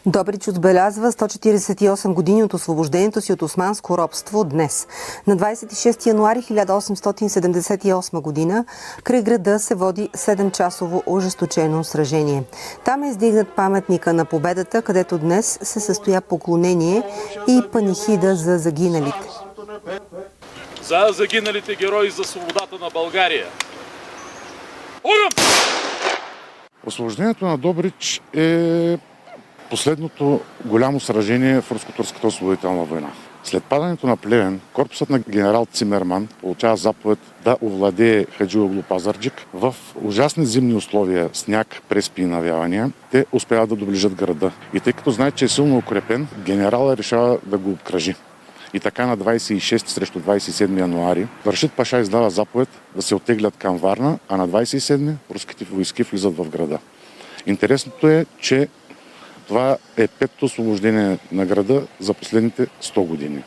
Добрич отбелязва 148 години от освобождението си от османско робство днес. На 26 януари 1878 година край града се води 7-часово ожесточено сражение. Там е издигнат паметника на победата, където днес се състоя поклонение и панихида за загиналите. За загиналите герои за свободата на България! Огън! Освобождението на Добрич е последното голямо сражение в Руско-турската освободителна война. След падането на Плевен, корпусът на генерал Цимерман получава заповед да овладее Хаджиоглу Пазарджик. В ужасни зимни условия, сняг, преспи и навявания, те успяват да доближат града. И тъй като знаят, че е силно укрепен, генералът решава да го обкръжи. И така на 26 срещу 27 януари Рашид Паша издава заповед да се оттеглят към Варна, а на 27 руските войски влизат в града. Интересното е, че това е петото освобождение на града за последните 100 години.